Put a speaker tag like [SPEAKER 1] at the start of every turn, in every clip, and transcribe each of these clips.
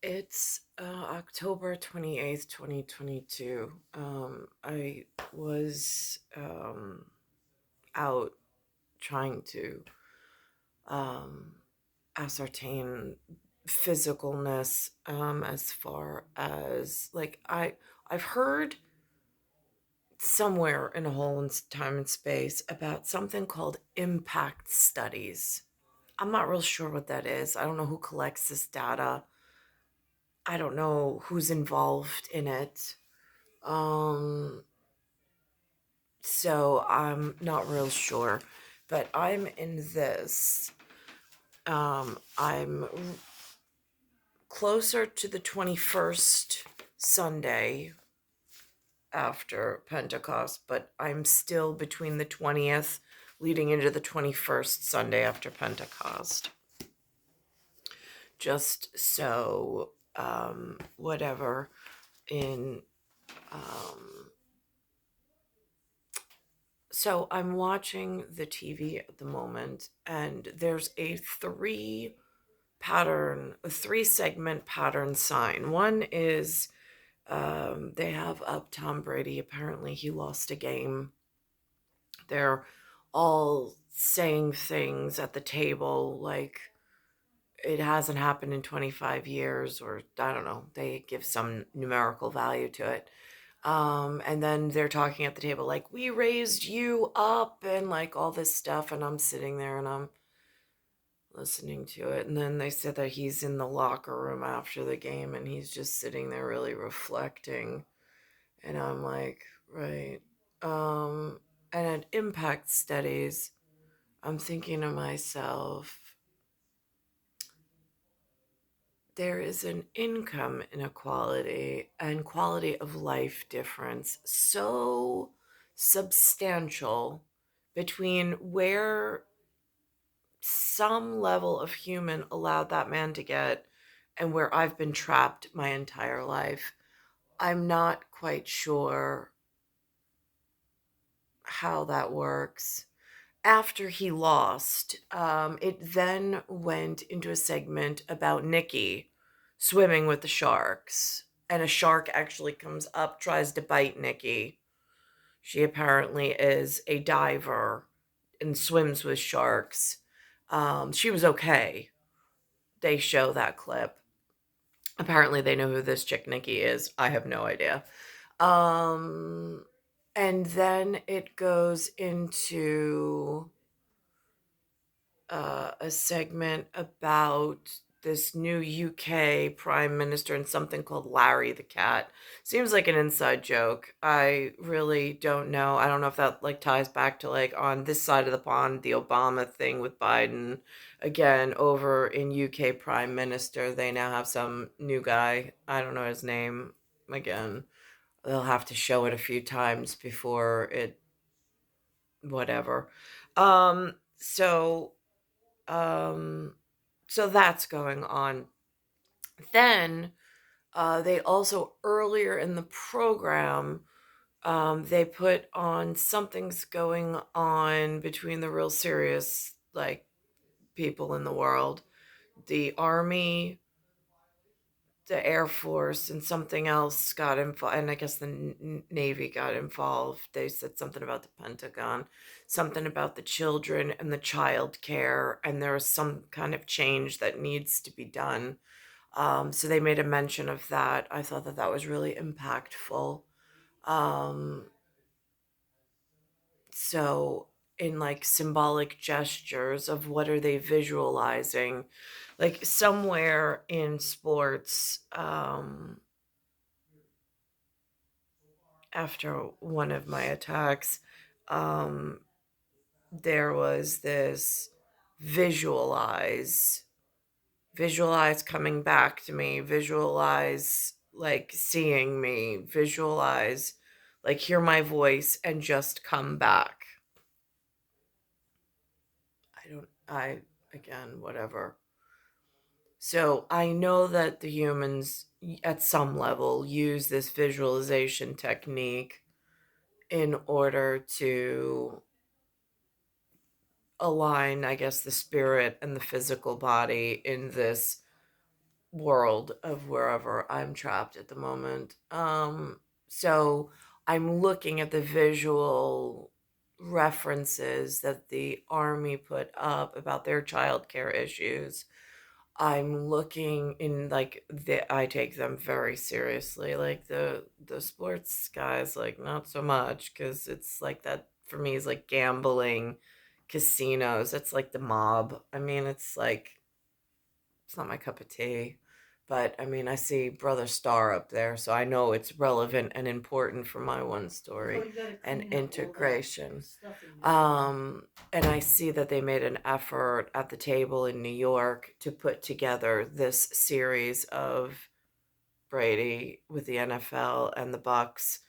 [SPEAKER 1] It's October 28th, 2022. I was out trying to um, ascertain physicalness as far as I've heard somewhere in a hole in time and space about something called impact studies. I'm not real sure what that is. I don't know who collects this data. I don't know who's involved in it. Um, so I'm not real sure, but I'm in this. I'm closer to the 21st Sunday after Pentecost, but I'm still between the 20th leading into the 21st Sunday after Pentecost. Just so, whatever, in um, So I'm watching the TV at the moment, and there's a three segment pattern sign. One is they have up Tom Brady. Apparently, he lost a game. They're all saying things at the table like it hasn't happened in 25 years, or I don't know. They give some numerical value to it. And then they're talking at the table like, we raised you up and like all this stuff. And I'm sitting there and I'm listening to it. And then they said that he's in the locker room after the game and he's just sitting there really reflecting. And I'm like, right. Um, and at impact studies, I'm thinking to myself, there is an income inequality and quality of life difference so substantial between where some level of human allowed that man to get and where I've been trapped my entire life. I'm not quite sure how that works. After he lost, it then went into a segment about Nikki swimming with the sharks. And a shark actually comes up, tries to bite Nikki. She apparently is a diver and swims with sharks. She was okay. They show that clip. Apparently, they know who this chick Nikki is. I have no idea. Um, and then it goes into a segment about this new UK Prime Minister and something called Larry the Cat. Seems like an inside joke. I really don't know. I don't know if that like ties back to like on this side of the pond, the Obama thing with Biden. Again, over in UK Prime Minister, they now have some new guy. I don't know his name. Again, they'll have to show it a few times before it whatever. Um so um, so that's going on. Then they also earlier in the program they put on something's going on between the real serious like people in the world, the army, the Air Force, and something else got involved, and I guess the Navy got involved. They said something about the Pentagon, something about the children and the child care, and there was some kind of change that needs to be done. So they made a mention of that. I thought that that was really impactful. Um, so in like symbolic gestures of what are they visualizing, like somewhere in sports, after one of my attacks, um, there was this visualize, visualize coming back to me, visualize like seeing me, visualize like hear my voice and just come back. Again, whatever. So I know that the humans at some level use this visualization technique in order to align, I guess, the spirit and the physical body in this world of wherever I'm trapped at the moment. So I'm looking at the visual references that the army put up about their childcare issues. I'm looking in like I take them very seriously. Like the sports guys, like not so much because it's like that for me is like gambling, casinos. It's like the mob. I mean, it's like it's not my cup of tea. But I mean, I see Brother Star up there, so I know it's relevant and important for my one story and integration. And I see that they made an effort at the table in New York to put together this series of Brady with the NFL and the Bucks.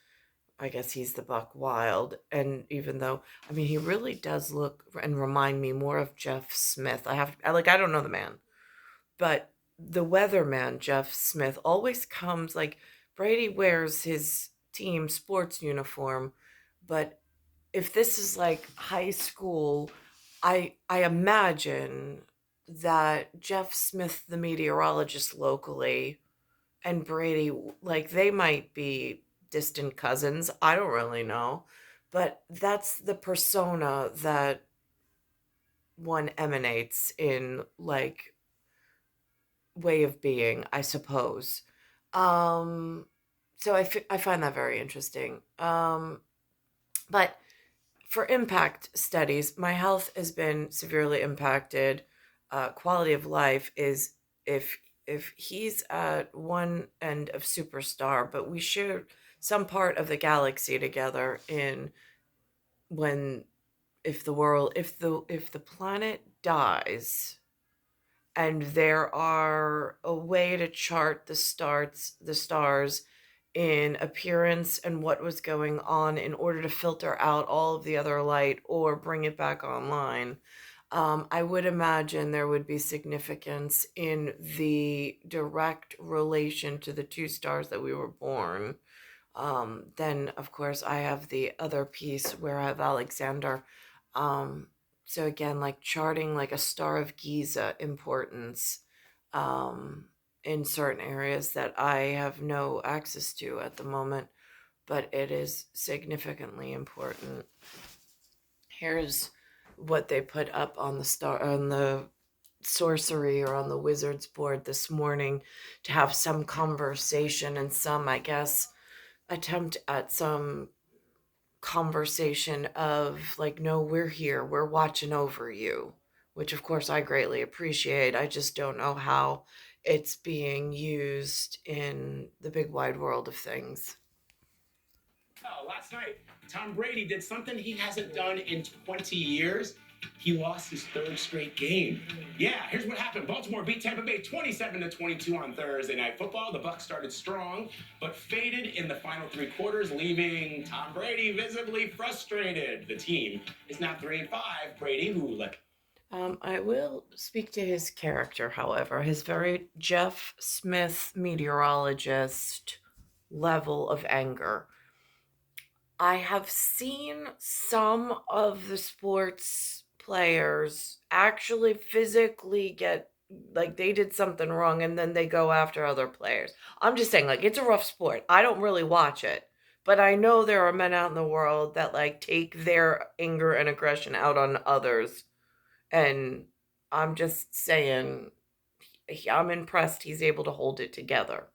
[SPEAKER 1] I guess he's the Buck Wild. And even though, I mean, he really does look and remind me more of Jeff Smith. I don't know the man, but the weatherman, Jeff Smith, always comes like Brady wears his team sports uniform, but if this is like high school, I imagine that Jeff Smith, the meteorologist locally, and Brady, like they might be distant cousins. I don't really know. But that's the persona that one emanates in like way of being, I suppose. Um, so I find that very interesting. But for impact studies, my health has been severely impacted. Quality of life is if if he's at one end of superstar, but we share some part of the galaxy together in when if the planet dies and there are a way to chart the stars in appearance and what was going on in order to filter out all of the other light or bring it back online. I would imagine there would be significance in the direct relation to the two stars that we were born. Then, of course, I have the other piece where I have Alexander. Um, so again, like charting like a Star of Giza importance um, in certain areas that I have no access to at the moment, but it is significantly important. Here's what they put up on the sorcery or on the wizards board this morning to have some conversation and some, I guess, attempt at some conversation of like, no, we're here, we're watching over you, which of course I greatly appreciate. I just don't know how it's being used in the big wide world of things.
[SPEAKER 2] Last night, Tom Brady did something he hasn't done in 20 years. He lost his third straight game. Yeah, here's what happened. Baltimore beat Tampa Bay 27-22 on Thursday Night Football. The Bucs started strong, but faded in the final three quarters, leaving Tom Brady visibly frustrated. The team is now 3-5. Brady, who
[SPEAKER 1] I will speak to his character, however, his very Jeff Smith meteorologist level of anger. I have seen some of the sports players actually physically get like they did something wrong and then they go after other players. I'm just saying, like, it's a rough sport. I don't really watch it, but I know there are men out in the world that like take their anger and aggression out on others. And I'm just saying, I'm impressed he's able to hold it together.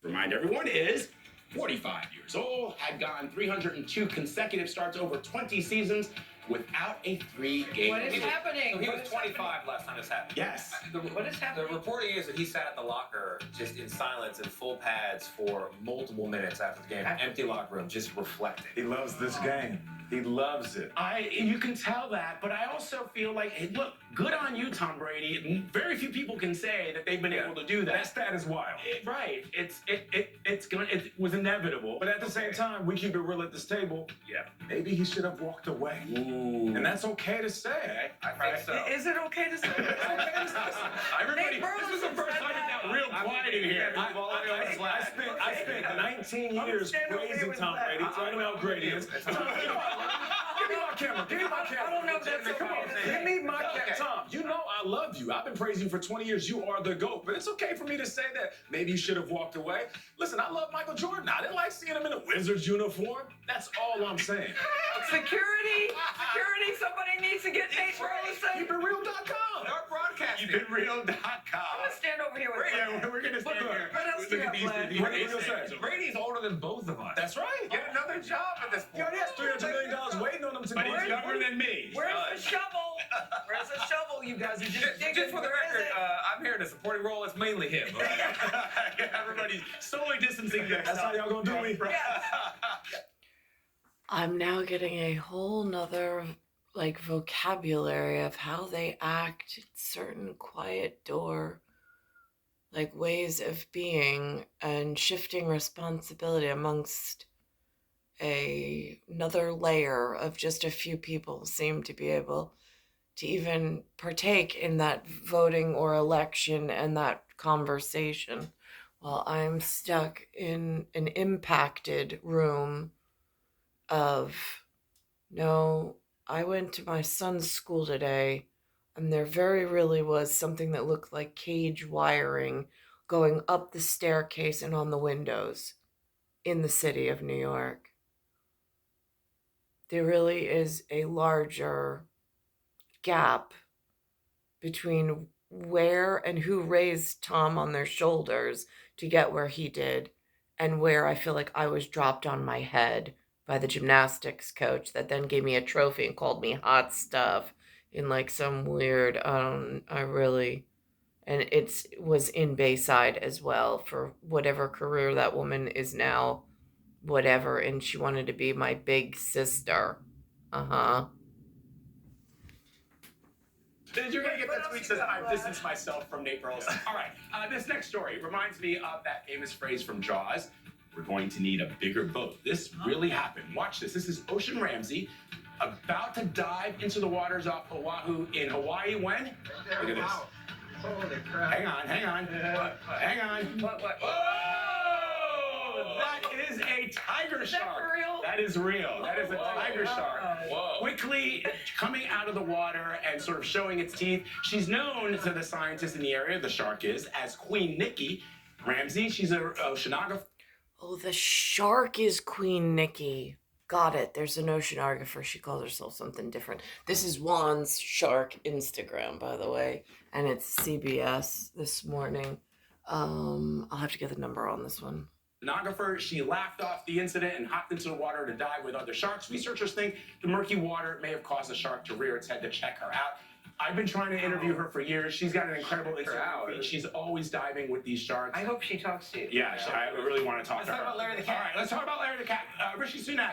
[SPEAKER 2] remind everyone, is 45 years old, had gone 302 consecutive starts over 20 seasons without a three-game.
[SPEAKER 3] What is happening?
[SPEAKER 4] So he was 25 last time this happened.
[SPEAKER 2] Yes.
[SPEAKER 3] What is happening?
[SPEAKER 4] The reporting is that he sat at the locker just in silence in full pads for multiple minutes after the game. Empty locker room, just reflecting.
[SPEAKER 5] He loves this game. He loves it.
[SPEAKER 2] You can tell that, but I also feel like, hey, look, good on you, Tom Brady. Very few people can say that they've been able to do that.
[SPEAKER 5] That stat is wild.
[SPEAKER 2] Right. It was inevitable.
[SPEAKER 5] But at the same time, we keep it real at this table.
[SPEAKER 2] Yeah.
[SPEAKER 5] Maybe he should have walked away.
[SPEAKER 2] Ooh.
[SPEAKER 5] And that's okay to say.
[SPEAKER 4] I think so.
[SPEAKER 3] Is it okay to say?
[SPEAKER 2] Everybody, this is the first time it got real quiet in here.
[SPEAKER 5] I spent 19 years praising Tom Brady, talking about greatness. Give me my camera. Give me my camera.
[SPEAKER 3] I don't know if that's okay.
[SPEAKER 5] Come on. Give me my camera. Tom, you know I love you. I've been praising you for 20 years. You are the GOAT. But it's okay for me to say that maybe you should have walked away. Listen, I love Michael Jordan. I didn't like seeing him in a Wizards uniform. That's all I'm saying.
[SPEAKER 3] Security! Security! Somebody needs to get Nate Burleson!
[SPEAKER 5] KeepItReal.com.
[SPEAKER 4] Start broadcasting.
[SPEAKER 2] KeepItReal.com.
[SPEAKER 3] I'm gonna stand over here with
[SPEAKER 2] Yeah, we're gonna stand here.
[SPEAKER 3] What else do you have planned?
[SPEAKER 5] What are you gonna say?
[SPEAKER 4] Brady's older than both of us.
[SPEAKER 5] That's right.
[SPEAKER 4] Get another job at this
[SPEAKER 5] He
[SPEAKER 4] point.
[SPEAKER 5] already has $300 million waiting on him to
[SPEAKER 2] But
[SPEAKER 5] go
[SPEAKER 2] he's
[SPEAKER 5] in.
[SPEAKER 2] younger than me.
[SPEAKER 3] Where's the shovel? Where's the shovel? You guys are just digging.
[SPEAKER 4] Just for the
[SPEAKER 3] Where is
[SPEAKER 4] record,
[SPEAKER 3] it?
[SPEAKER 4] I'm here in a supporting role. It's mainly him.
[SPEAKER 2] Everybody's solely distancing themselves.
[SPEAKER 5] That's how y'all gonna do me?
[SPEAKER 3] Yes.
[SPEAKER 1] I'm now getting a whole nother like vocabulary of how they act, certain quiet door, like ways of being and shifting responsibility amongst another layer of just a few people seem to be able to even partake in that voting or election and that conversation while I'm stuck in an impacted room of, no, I went to my son's school today and there very really was something that looked like cage wiring going up the staircase and on the windows in the city of New York. There really is a larger gap between where and who raised Tom on their shoulders to get where he did and where I feel like I was dropped on my head by the gymnastics coach that then gave me a trophy and called me hot stuff in like some weird, and it was in Bayside as well for whatever career that woman is now, whatever, and she wanted to be my big sister.
[SPEAKER 2] You're gonna get that tweet says I've distanced myself from Nate Burleson. All right, this next story reminds me of that famous phrase from Jaws. We're going to need a bigger boat. This really happened. Watch this. This is Ocean Ramsey about to dive into the waters off Oahu in Hawaii when? Look at this.
[SPEAKER 3] Holy crap.
[SPEAKER 2] Hang on. Hang on.
[SPEAKER 3] What?
[SPEAKER 2] Oh, that is a tiger
[SPEAKER 3] Is that
[SPEAKER 2] shark.
[SPEAKER 3] for real?
[SPEAKER 2] That is real. That is a tiger shark.
[SPEAKER 4] Whoa.
[SPEAKER 2] Quickly coming out of the water and sort of showing its teeth. She's known to the scientists in the area, the shark is, as Queen Nikki. Ramsey, she's an oceanographer.
[SPEAKER 1] Oh, the shark is Queen Nikki. Got it. There's an oceanographer. She calls herself something different. This is Juan's shark Instagram, by the way. And it's CBS this morning. I'll have to get the number on this one.
[SPEAKER 2] Oceanographer, she laughed off the incident and hopped into the water to dive with other sharks. Researchers think the murky water may have caused the shark to rear its head to check her out. I've been trying to interview her for years. She's got an incredible Instagram feed. She's always diving with these sharks.
[SPEAKER 3] I hope she talks to you.
[SPEAKER 2] Yeah, I really want to talk to her.
[SPEAKER 4] Let's talk about Larry the Cat.
[SPEAKER 2] All right, let's talk about Larry the Cat. Rishi Sunak.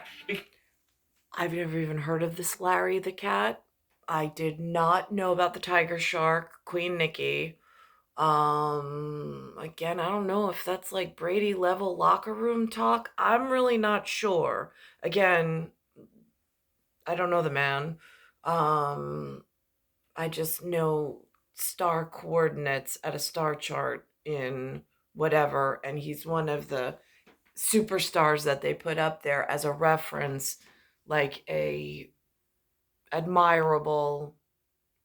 [SPEAKER 1] I've never even heard of this Larry the Cat. I did not know about the tiger shark, Queen Nikki. Again, I don't know if that's like Brady level locker room talk. I'm really not sure. Again, I don't know the man. I just know star coordinates at a star chart in whatever, and he's one of the superstars that they put up there as a reference, like a admirable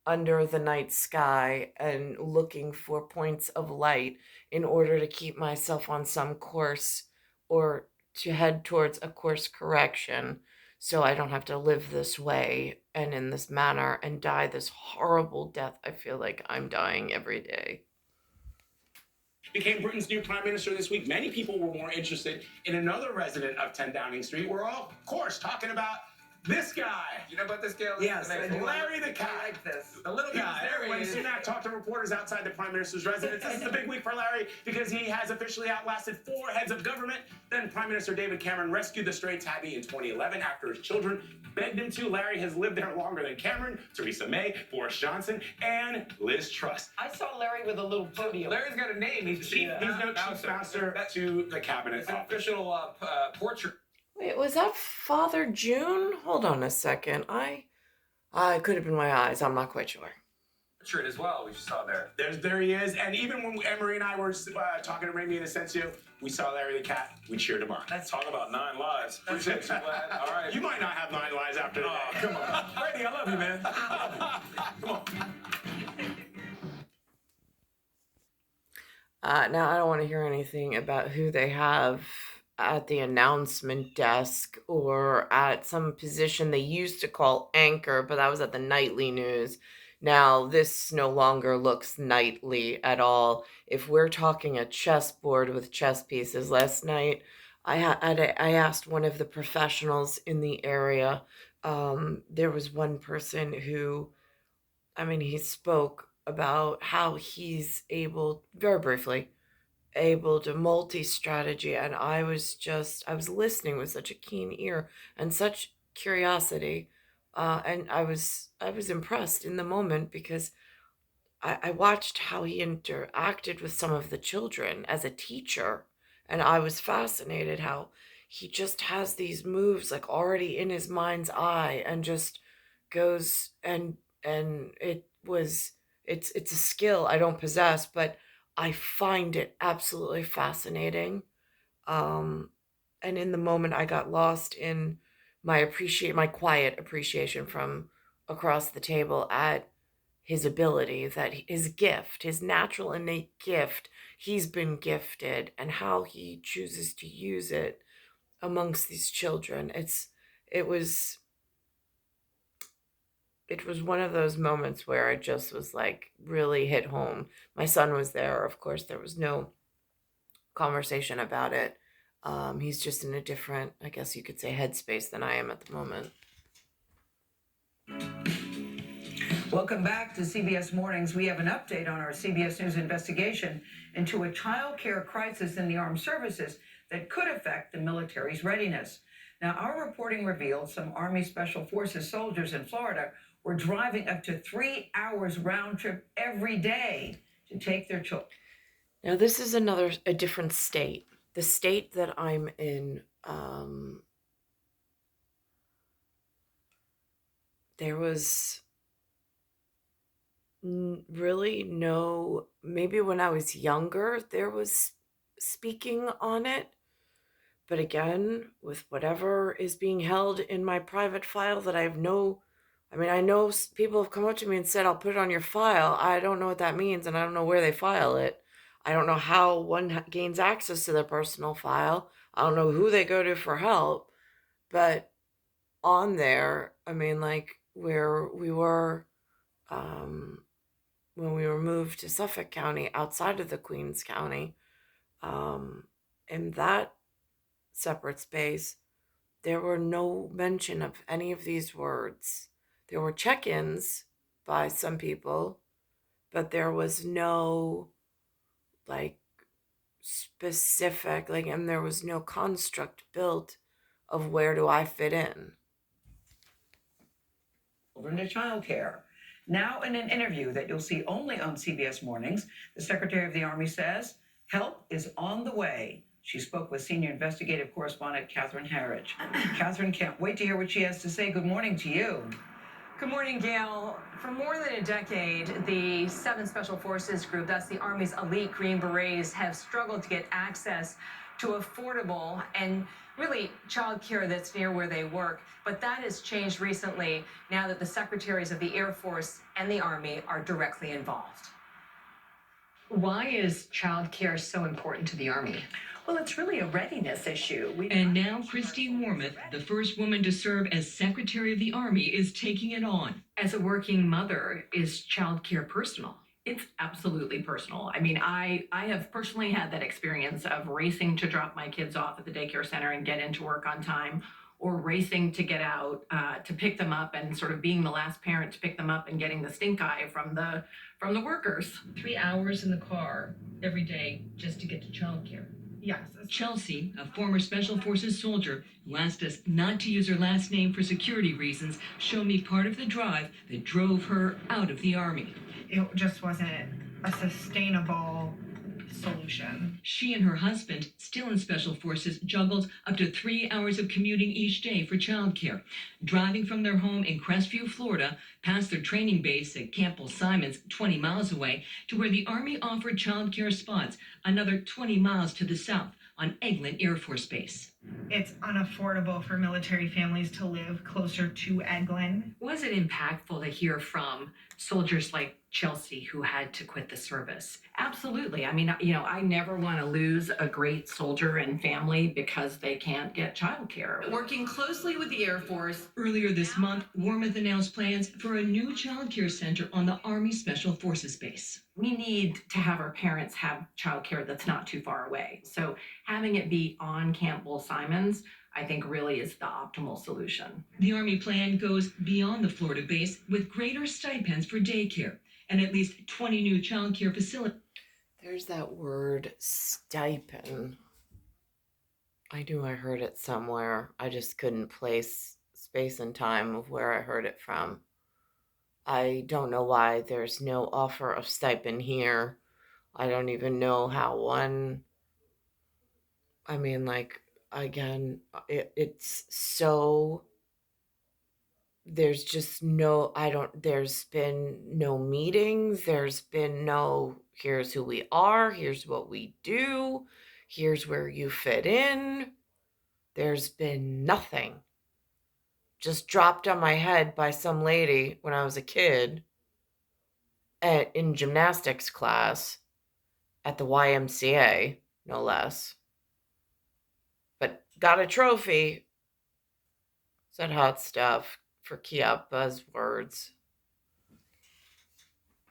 [SPEAKER 1] under the night sky and looking for points of light in order to keep myself on some course or to head towards a course correction so I don't have to live this way and in this manner and die this horrible death I feel like I'm dying every day.
[SPEAKER 2] Became Britain's new prime minister this week. Many people were more interested in another resident of 10 Downing Street. We're all, of course, talking about this guy.
[SPEAKER 4] You know about this guy?
[SPEAKER 3] Yes, I do.
[SPEAKER 2] Larry the Cat.
[SPEAKER 3] I like this.
[SPEAKER 2] The little guy.
[SPEAKER 4] There he
[SPEAKER 2] When
[SPEAKER 4] is.
[SPEAKER 2] Sunak talked to reporters outside the Prime Minister's residence, this is the big week for Larry because he has officially outlasted 4 heads of government. Then Prime Minister David Cameron rescued the stray tabby in 2011 after his children begged him to. Larry has lived there longer than Cameron, Theresa May, Boris Johnson, and Liz Truss.
[SPEAKER 3] I saw Larry with a little podium.
[SPEAKER 4] Larry's got a name. He's
[SPEAKER 2] He's no chief bouncer to the cabinet
[SPEAKER 4] It's an
[SPEAKER 2] office.
[SPEAKER 4] official portrait.
[SPEAKER 1] Wait, was that Father June? Hold on a second. I could have been my eyes. I'm not quite sure.
[SPEAKER 4] Portrait as well, we just saw there.
[SPEAKER 2] There he is. And even when Emery and I were talking to Remy and Asensio, we saw Larry the Cat. We cheered him on.
[SPEAKER 5] Let's talk about 9 lives.
[SPEAKER 4] Appreciate you, glad. All right.
[SPEAKER 2] You might not have 9 lives after
[SPEAKER 5] Oh,
[SPEAKER 2] that.
[SPEAKER 5] come on. Brady, I love you, man. Come on.
[SPEAKER 1] Now, I don't want to hear anything about who they have at the announcement desk or at some position they used to call anchor, but that was at the nightly news. Now, this no longer looks nightly at all. If we're talking a chessboard with chess pieces, last night I asked one of the professionals in the area. There was one person who, I mean, he spoke about how he's able, very briefly, able to multi-strategy, and I was listening with such a keen ear and such curiosity, and I was impressed in the moment because I watched how he interacted with some of the children as a teacher, and I was fascinated how he just has these moves like already in his mind's eye and just goes and it's a skill I don't possess, but I find it absolutely fascinating. Um, and in the moment, I got lost in my quiet appreciation from across the table at his ability, his gift, his natural innate gift, he's been gifted, and how he chooses to use it amongst these children. It was it was one of those moments where it just was like really hit home. My son was there, of course. There was no conversation about it. He's just in a different, I guess you could say, headspace than I am at the moment.
[SPEAKER 3] Welcome back to CBS Mornings. We have an update on our CBS News investigation into a child care crisis in the armed services that could affect the military's readiness. Now, our reporting revealed some Army Special Forces soldiers in Florida were driving up to 3 hours round trip every day to take their children.
[SPEAKER 1] Now, this is a different state. The state that I'm in, there was really no, maybe when I was younger, there was speaking on it. But again, with whatever is being held in my private file that I have no, I mean, I know people have come up to me and said, I'll put it on your file. I don't know what that means, and I don't know where they file it. I don't know how one gains access to their personal file. I don't know who they go to for help. But on there, I mean, like where we were, um, when we were moved to Suffolk County outside of the Queens County, in that separate space, there were no mention of any of these words. There were check-ins by some people, but there was no like specific, like, and there was no construct built of where do I fit in.
[SPEAKER 3] Children to child care. Now, in an interview that you'll see only on CBS Mornings, the Secretary of the Army says help is on the way. She spoke with senior investigative correspondent Catherine Harridge. Catherine can't wait to hear what she has to say. Good morning to you.
[SPEAKER 6] Good morning, Gail. For more than a decade, the 7th Special Forces Group, that's the Army's elite Green Berets, have struggled to get access to affordable and really child care that's near where they work. But that has changed recently now that the secretaries of the Air Force and the Army are directly involved. Why is child care so important to the Army?
[SPEAKER 3] Well, it's really a readiness issue.
[SPEAKER 7] And now Christine Wormuth, the first woman to serve as Secretary of the Army, is taking it on.
[SPEAKER 6] As a working mother, is child care personal?
[SPEAKER 8] It's absolutely personal. I mean, I have personally had that experience of racing to drop my kids off at the daycare center and get into work on time, or racing to get out to pick them up and sort of being the last parent to pick them up and getting the stink eye from the workers.
[SPEAKER 7] 3 hours in the car every day just to get to childcare.
[SPEAKER 8] Yes.
[SPEAKER 7] Chelsea, a former Special Forces soldier who asked us not to use her last name for security reasons, showed me part of the drive that drove her out of the Army.
[SPEAKER 9] It just wasn't a sustainable solution.
[SPEAKER 7] She and her husband, still in Special Forces, juggled up to 3 hours of commuting each day for childcare, driving from their home in Crestview, Florida, past their training base at Campbell Simons, 20 miles away, to where the Army offered childcare spots, another 20 miles to the south on Eglin Air Force Base.
[SPEAKER 9] it's unaffordable for military families to live closer to Eglin.
[SPEAKER 7] Was it impactful to hear from soldiers like Chelsea who had to quit the service?
[SPEAKER 8] Absolutely. I mean, you know, I never want to lose a great soldier and family because they can't get childcare.
[SPEAKER 7] Working closely with the Air Force, earlier this month, Warmoth announced plans for a new child care center on the Army Special Forces base.
[SPEAKER 8] We need to have our parents have childcare that's not too far away. So having it be on Camp Bull Simons, I think really is the optimal solution.
[SPEAKER 7] The Army plan goes beyond the Florida base with greater stipends for daycare and at least 20 new child care facilities.
[SPEAKER 1] There's that word stipend. I knew I heard it somewhere. I just couldn't place space and time of where I heard it from. I don't know why there's no offer of stipend here. I don't even know how one. I mean, like, again, it's so. There's just no. There's been no meetings. There's been no. Here's who we are. Here's what we do. Here's where you fit in. There's been nothing. Just dropped on my head by some lady when I was a kid in gymnastics class at the YMCA, no less. But got a trophy. Said hot stuff for Kia buzzwords.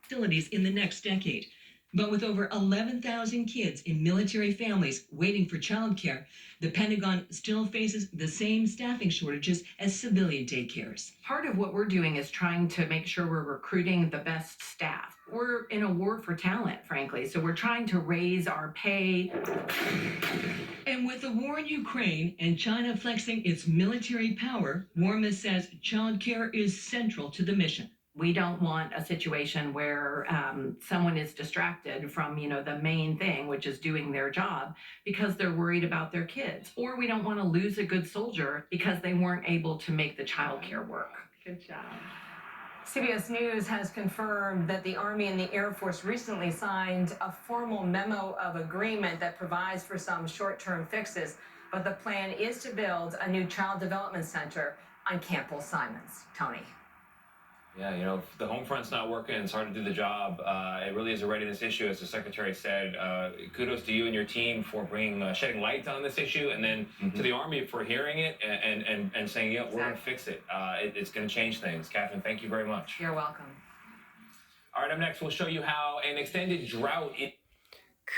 [SPEAKER 7] Facilities in the next decade. But with over 11,000 kids in military families waiting for childcare, the Pentagon still faces the same staffing shortages as civilian daycares.
[SPEAKER 8] Part of what we're doing is trying to make sure we're recruiting the best staff. We're in a war for talent, frankly, so we're trying to raise our pay.
[SPEAKER 7] And with the war in Ukraine and China flexing its military power, Warmoth says childcare is central to the mission.
[SPEAKER 8] We don't want a situation where someone is distracted from, you know, the main thing, which is doing their job, because they're worried about their kids. Or we don't want to lose a good soldier because they weren't able to make the childcare work.
[SPEAKER 6] Good job. CBS News has confirmed that the Army and the Air Force recently signed a formal memo of agreement that provides for some short-term fixes, but the plan is to build a new child development center on Camp Bull Simons. Tony.
[SPEAKER 4] Yeah, you know, if the home front's not working, it's hard to do the job. It really is a readiness issue, as the secretary said. Kudos to you and your team for shedding light on this issue, and then to the Army for hearing it and saying, yeah, we're going to fix it. It's going to change things. Catherine, thank you very much.
[SPEAKER 6] You're welcome.
[SPEAKER 4] All right, up next, we'll show you how an extended drought.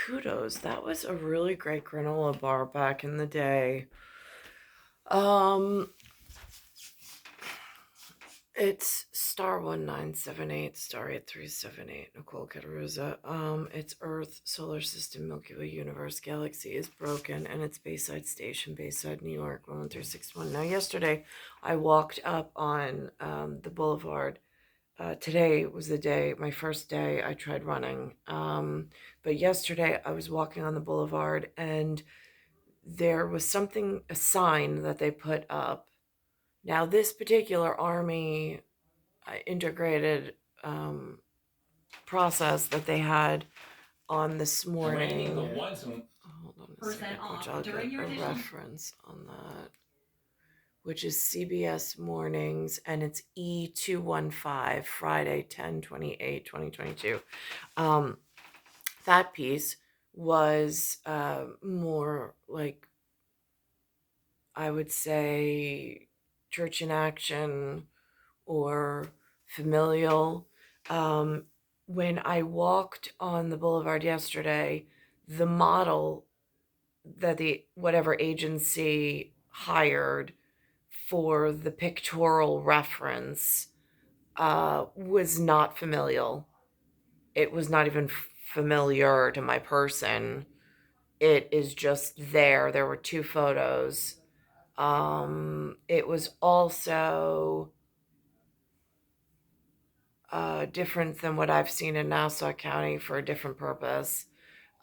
[SPEAKER 1] Kudos. That was a really great granola bar back in the day. It's star 1978, star 8378, Nicole Cattaruzza. It's Earth, Solar System, Milky Way, Universe, Galaxy is broken, and it's Bayside Station, Bayside, New York, 11361. Now, yesterday, I walked up on the boulevard. Today was the day, my first day I tried running. But yesterday, I was walking on the boulevard, and there was a sign that they put up. Now, this particular Army integrated process that they had on this morning. Hold on a second, which I'll get a reference on that, which is CBS Mornings, and it's E215, Friday, 10/28/2022. That piece was more like, I would say, Church in Action or familial. When I walked on the boulevard yesterday, the model that whatever agency hired for the pictorial reference was not familial. It was not even familiar to my person. It is just there. There were two photos. It was also different than what I've seen in Nassau County for a different purpose.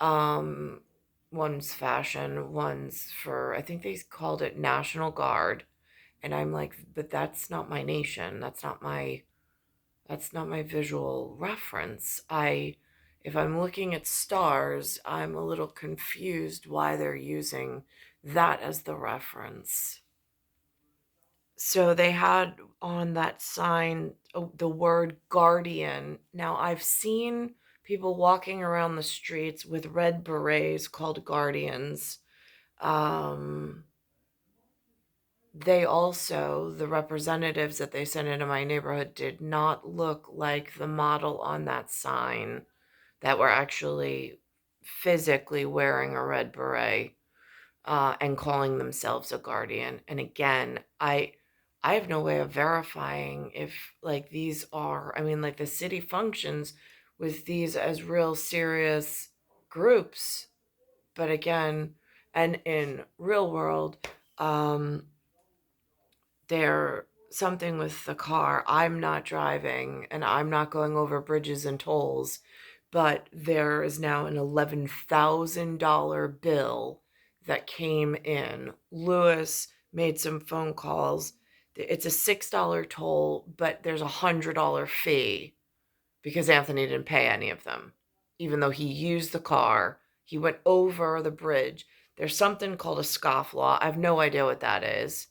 [SPEAKER 1] One's fashion, one's for, I think they called it National Guard. And I'm like, but that's not my nation. That's not my visual reference. If I'm looking at stars, I'm a little confused why they're using that as the reference. So they had on that sign the word guardian. Now I've seen people walking around the streets with red berets called guardians. They also, the representatives that they sent into my neighborhood did not look like the model on that sign that were actually physically wearing a red beret and calling themselves a guardian. And again, I have no way of verifying if like these are, I mean, like the city functions with these as real serious groups. But again, and in real world, there something with the car. I'm not driving and I'm not going over bridges and tolls, but there is now an $11,000 bill that came in. Lewis made some phone calls. It's a $6 toll, but there's a $100 fee because Anthony didn't pay any of them, even though he used the car. He went over the bridge. There's something called a scofflaw. I have no idea what that is.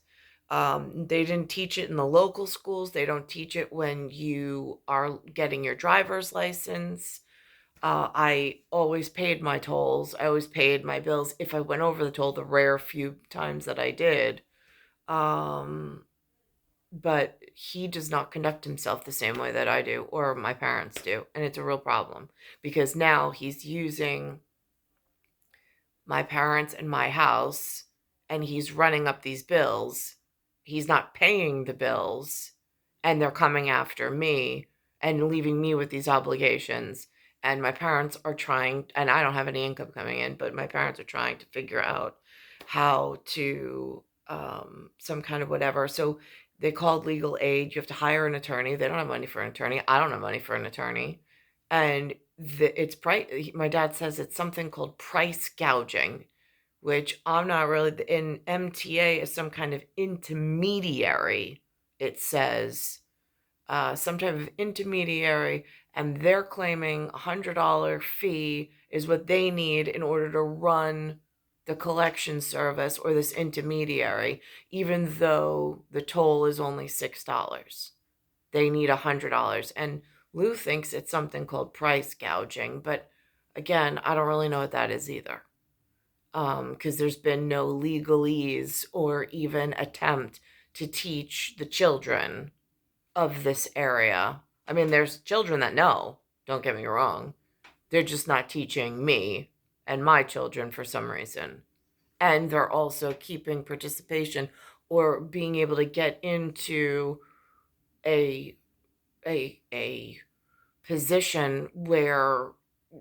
[SPEAKER 1] They didn't teach it in the local schools. They don't teach it when you are getting your driver's license. I always paid my tolls. I always paid my bills if I went over the toll, the rare few times that I did. But he does not conduct himself the same way that I do or my parents do. And it's a real problem because now he's using my parents and my house and he's running up these bills. He's not paying the bills and they're coming after me and leaving me with these obligations. And my parents are trying, and I don't have any income coming in, but my parents are trying to figure out how to some kind of whatever. So they called legal aid. You have to hire an attorney. They don't have money for an attorney. I don't have money for an attorney. And it's price. My dad says it's something called price gouging, which I'm not really in. MTA is some kind of intermediary. It says some type of intermediary, and they're claiming $100 fee is what they need in order to run the collection service or this intermediary, even though the toll is only $6. They need $100. And Lou thinks it's something called price gouging, but again, I don't really know what that is either. Because there's been no legalese or even attempt to teach the children of this area. I mean, there's children that know, don't get me wrong. They're just not teaching me and my children for some reason. And they're also keeping participation or being able to get into a a position where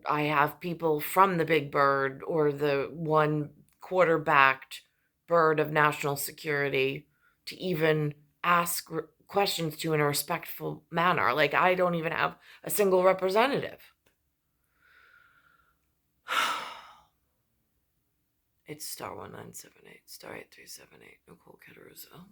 [SPEAKER 1] I have people from the big bird or the one quarterbacked bird of national security to even ask questions to in a respectful manner. Like, I don't even have a single representative. It's star 1978, star 8378, Nicole Cattaruzza.